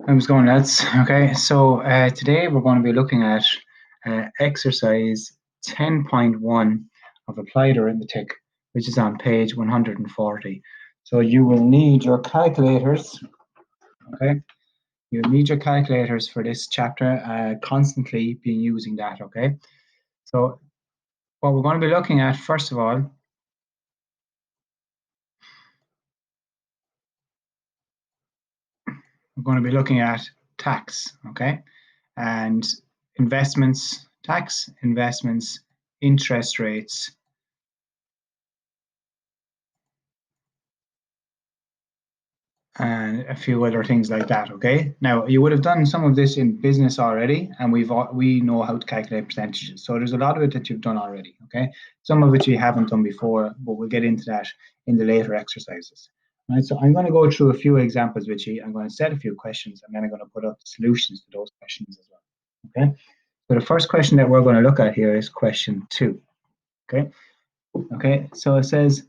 How's it going, lads? Okay, so today we're going to be looking at exercise 10.1 of applied arithmetic, which is on page 140. So you will need your calculators, okay? You'll need your calculators for this chapter, constantly be using that, okay? So what we're going to be looking at, first of all, we're going to be looking at tax, okay? And investments, tax, investments, interest rates, and a few other things like that. Okay. Now you would have done some of this in business already, and we know how to calculate percentages. So there's a lot of it that you've done already. Okay. Some of it you haven't done before, but we'll get into that in the later exercises. Right. So I'm going to go through a few examples with you. I'm going to set a few questions, and then I'm going to put up the solutions to those questions as well. Okay. So the first question that we're going to look at here is question 2. Okay. Okay. So it says,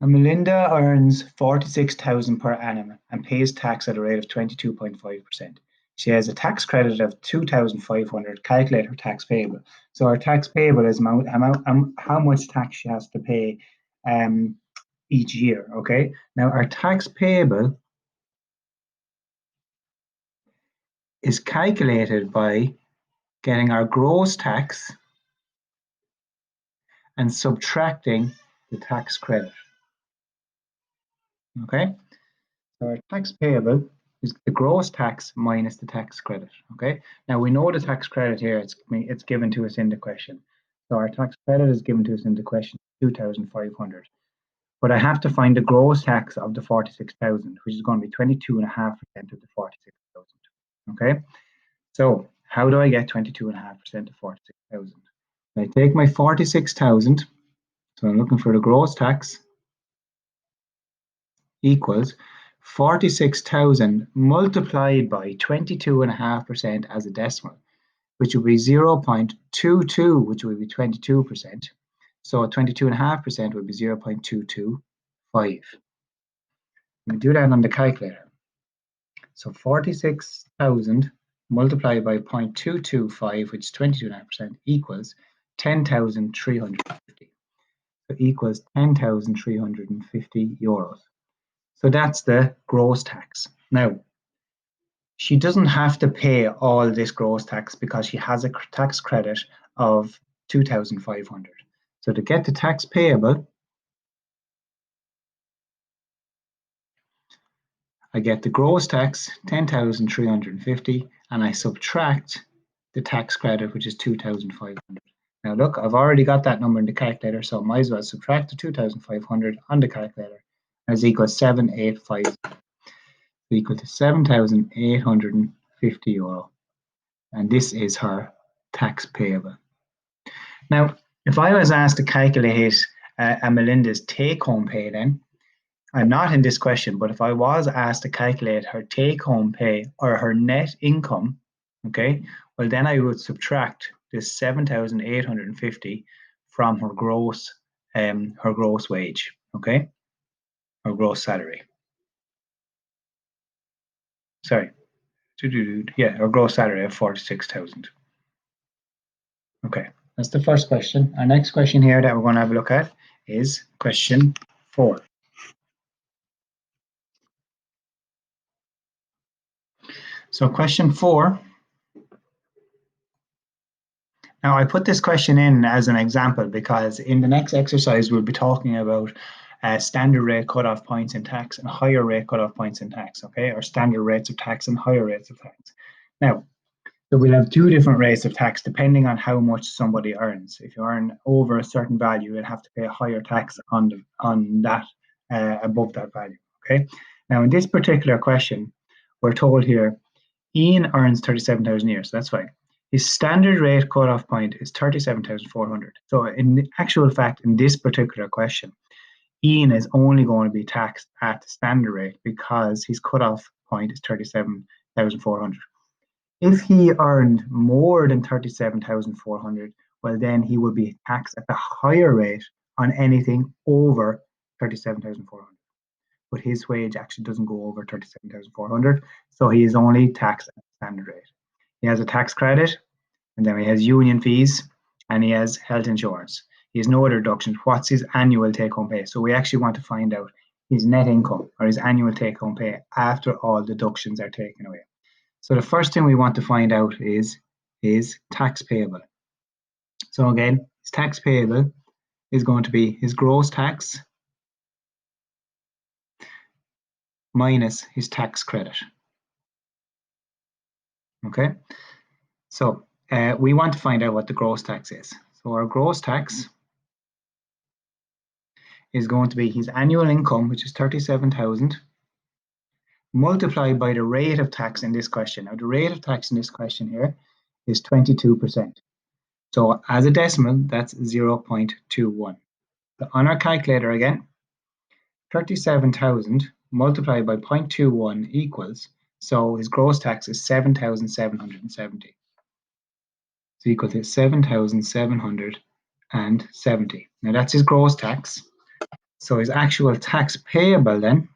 Melinda earns 46,000 per annum and pays tax at a rate of 22.5%. She has a tax credit of 2,500. Calculate her tax payable. So her tax payable is how much tax she has to pay each year. Okay. Now our tax payable is calculated by getting our gross tax and subtracting the tax credit. Okay. So our tax payable is the gross tax minus the tax credit. Okay. Now we know the tax credit here. It's given to us in the question. So our tax credit is given to us in the question, 2,500. But I have to find the gross tax of the 46,000, which is going to be 22.5% of the 46,000. Okay. So how do I get 22.5% of 46,000? I take my 46,000. So I'm looking for the gross tax equals 46,000 multiplied by 22.5% as a decimal, which would be 0.22, which would be 22%. So 22.5% would be 0.225. We do that on the calculator. So 46,000 multiplied by 0.225, which is 22.5%, equals 10,350. So equals 10,350 euros. So that's the gross tax. Now, she doesn't have to pay all this gross tax because she has a tax credit of 2,500. So to get the tax payable, I get the gross tax, 10,350, and I subtract the tax credit, which is 2,500. Now look, I've already got that number in the calculator, so I might as well subtract the 2,500 on the calculator as equals 7,850. Equal to 7,850 euro. And this is her tax payable. Now, if I was asked to calculate Melinda's take-home pay then, I'm not in this question, but if I was asked to calculate her take-home pay or her net income, okay, well then I would subtract this 7,850 from her gross wage, okay, her gross salary. Sorry, yeah, her gross salary of 46,000. Okay, that's the first question. Our next question here that we're going to have a look at is question 4. So question 4. Now I put this question in as an example because in the next exercise we'll be talking about standard rate cutoff points in tax and higher rate cutoff points in tax, okay, or standard rates of tax and higher rates of tax. Now, so we'll have 2 different rates of tax depending on how much somebody earns. If you earn over a certain value, you'll have to pay a higher tax on that above that value. Okay. Now in this particular question, we're told here, Ian earns 37,000 a year, so that's fine. His standard rate cutoff point is 37,400. So in actual fact, in this particular question, Ian is only going to be taxed at the standard rate because his cutoff point is 37,400. If he earned more than 37,400, well, then he would be taxed at the higher rate on anything over 37,400. but his wage actually doesn't go over 37,400, so he is only taxed at the standard rate. He has a tax credit, and then he has union fees, and he has health insurance. He has no other deductions. What's his annual take-home pay? So we actually want to find out his net income or his annual take-home pay after all deductions are taken away. So the first thing we want to find out is his tax payable. So again, his tax payable is going to be his gross tax minus his tax credit. Okay, so we want to find out what the gross tax is. So our gross tax is going to be his annual income, which is 37,000, multiplied by the rate of tax in this question. Now, the rate of tax in this question here is 22%. So as a decimal, that's 0.21. So on our calculator again, 37,000 multiplied by 0.21 equals, so his gross tax is 7,770. So equal to 7,770. Now that's his gross tax. So his actual tax payable then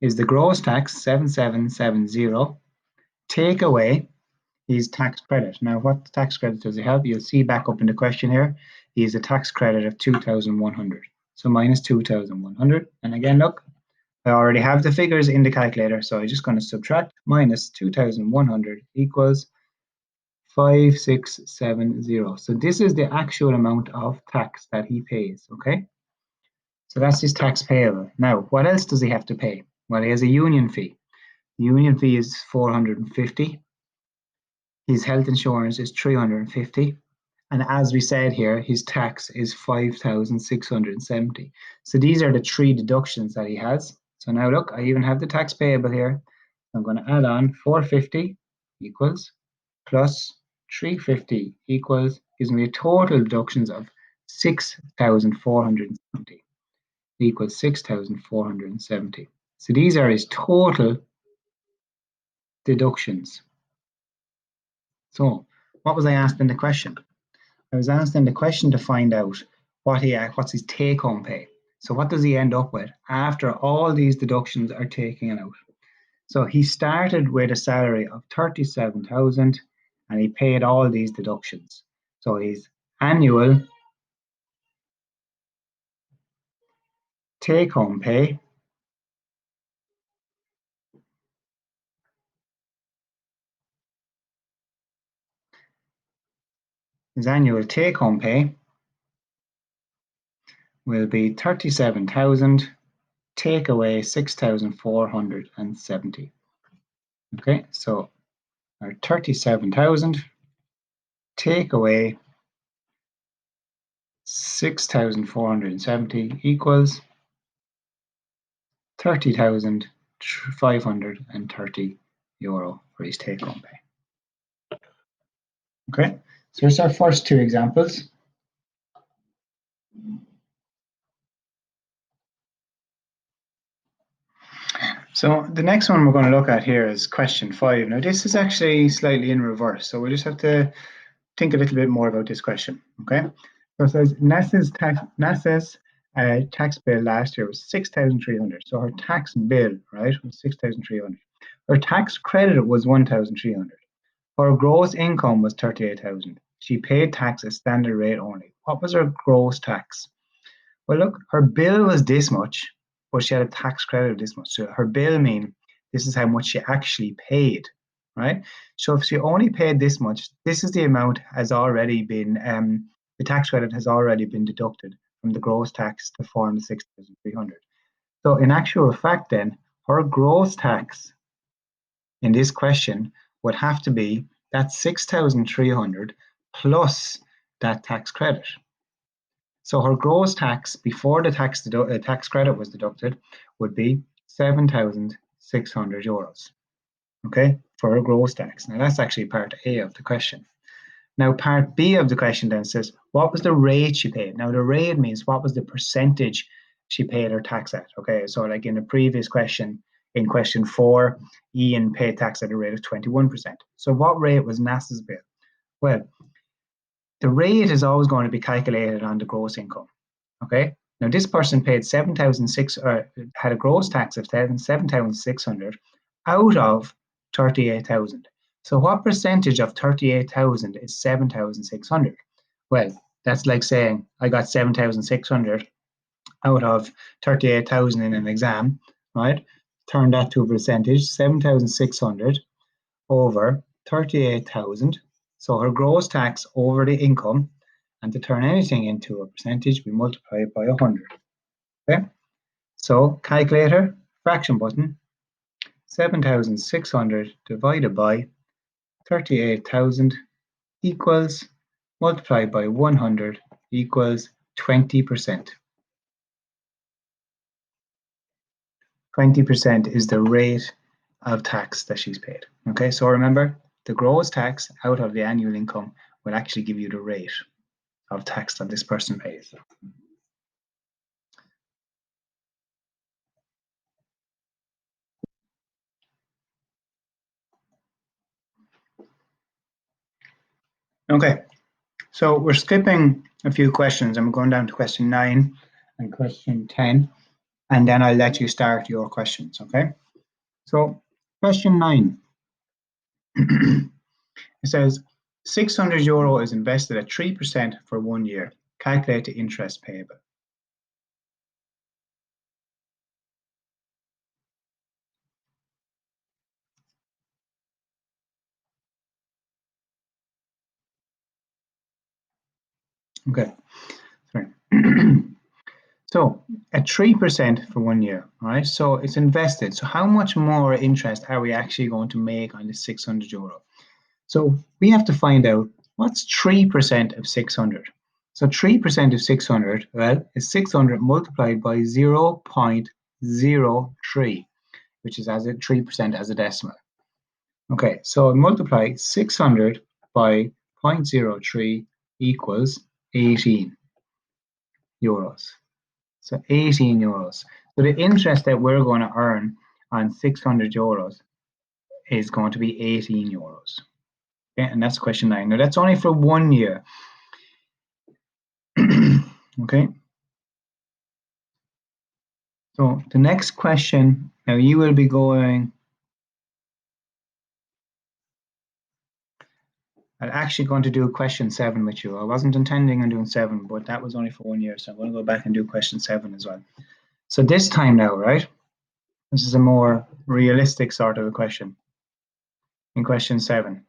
is the gross tax 7770, take away his tax credit. Now what tax credit does he have? You'll see back up in the question here, he has a tax credit of 2,100. So minus 2,100. And again, look, I already have the figures in the calculator, so I'm just going to subtract minus 2,100 equals 5670. So this is the actual amount of tax that he pays, okay? So that's his tax payable. Now, what else does he have to pay? Well, he has a union fee. The union fee is 450. His health insurance is 350. And as we said here, his tax is 5,670. So these are the three deductions that he has. So now look, I even have the tax payable here. I'm going to add on 450 equals plus 350 equals, gives me a total deductions of 6,470 equals 6,470. So these are his total deductions. So what was I asked in the question? I was asked in the question to find out what's his take-home pay. So what does he end up with after all these deductions are taken out? So he started with a salary of 37,000 and he paid all these deductions. So his annual take-home pay will be 37,000, take away 6,470. Okay, so our 37,000 take away 6,470 equals 30,530 euro for his take home pay. Okay, so here's our first two examples. So the next one we're going to look at here is question 5. Now this is actually slightly in reverse, so we just have to think a little bit more about this question. Okay, so it says NASA's tax bill last year was 6,300. So her tax bill, right, was 6,300. Her tax credit was 1,300. Her gross income was 38,000. She paid tax at standard rate only. What was her gross tax? Well, look, her bill was this much, but she had a tax credit of this much. So her bill mean this is how much she actually paid, right? So if she only paid this much, this is the amount has already been the tax credit has already been deducted from the gross tax to form the 6,300. So in actual fact, then her gross tax in this question would have to be that 6,300 plus that tax credit. So her gross tax before the tax credit was deducted would be 7,600 euros. Okay, for her gross tax. Now that's actually part A of the question. Now part B of the question then says, what was the rate she paid? Now the rate means what was the percentage she paid her tax at? Okay, so like in the previous question, in question 4, Ian paid tax at a rate of 21%. So what rate was NASA's bill? Well, the rate is always going to be calculated on the gross income. Okay, Now this person paid 7,600, had a gross tax of 7,600 out of 38,000. So what percentage of 38,000 is 7,600? Well, that's like saying I got 7,600 out of 38,000 in an exam, right? Turn that to a percentage, 7,600 over 38,000. So her gross tax over the income, and to turn anything into a percentage, we multiply it by 100. Okay? So calculator, fraction button, 7,600 divided by 38,000 equals, multiplied by 100 equals 20%. 20% is the rate of tax that she's paid. Okay, so remember, the gross tax out of the annual income will actually give you the rate of tax that this person pays. Okay, so we're skipping a few questions and we're going down to question 9 and question 10, and then I'll let you start your questions, okay? So question 9, it says €600 is invested at 3% for 1 year. Calculate the interest payable. Okay, sorry. So at 3% for 1 year, all right? So it's invested. So how much more interest are we actually going to make on this €600? So we have to find out what's 3% of 600. So 3% of 600, well, is 600 multiplied by 0.03, which is as a 3% as a decimal. Okay, so multiply 600 by 0.03 equals 18 euros. So 18 euros. So the interest that we're going to earn on 600 euros is going to be 18 euros. Okay, and that's question 9. Now that's only for 1 year. Okay. So the next question, now you will be going, I'm actually going to do question 7 with you. I wasn't intending on doing 7, but that was only for 1 year. So I'm going to go back and do question 7 as well. So this time now, right? This is a more realistic sort of a question. In question 7,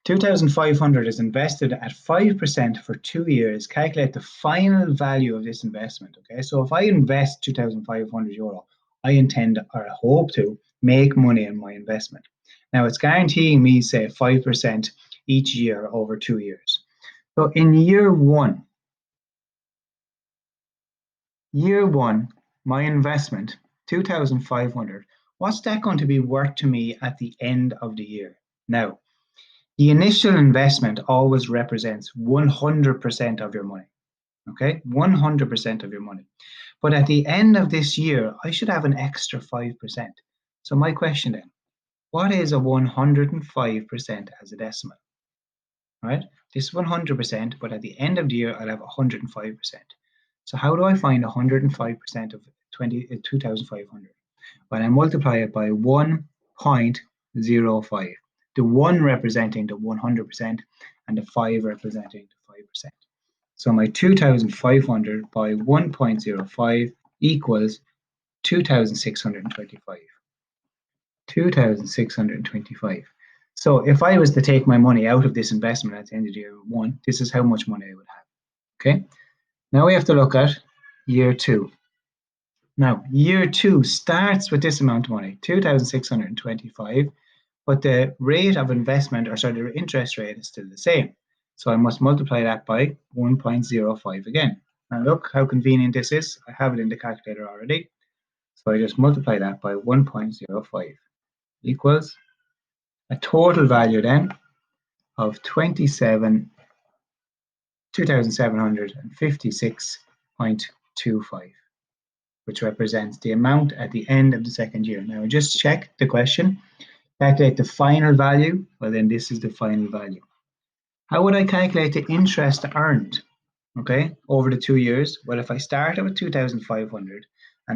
2,500 is invested at 5% for 2 years. Calculate the final value of this investment. Okay, so if I invest €2,500, I intend or hope to make money in my investment. Now it's guaranteeing me, say, 5% each year over 2 years. So in year one, my investment, 2,500, what's that going to be worth to me at the end of the year? Now, the initial investment always represents 100% of your money. Okay, 100% of your money. But at the end of this year, I should have an extra 5%. So my question then, what is a 105% as a decimal? Right? This is 100%, but at the end of the year, I'll have 105%. So how do I find 105% of 2,500? Well, I multiply it by 1.05. The 1 representing the 100% and the 5 representing the 5%. So my 2,500 by 1.05 equals 2,625. 2,625. So if I was to take my money out of this investment at the end of year 1, this is how much money I would have. Okay. Now we have to look at year 2. Now, year 2 starts with this amount of money, 2,625, but the rate of investment, or sorry, the interest rate is still the same. So I must multiply that by 1.05 again. Now look how convenient this is. I have it in the calculator already. So I just multiply that by 1.05 equals a total value then of 2,756.25, which represents the amount at the end of the second year. Now just check the question. Calculate the final value. Well, then this is the final value. How would I calculate the interest earned? okay, over the 2 years. Well, if I started with 2,500 and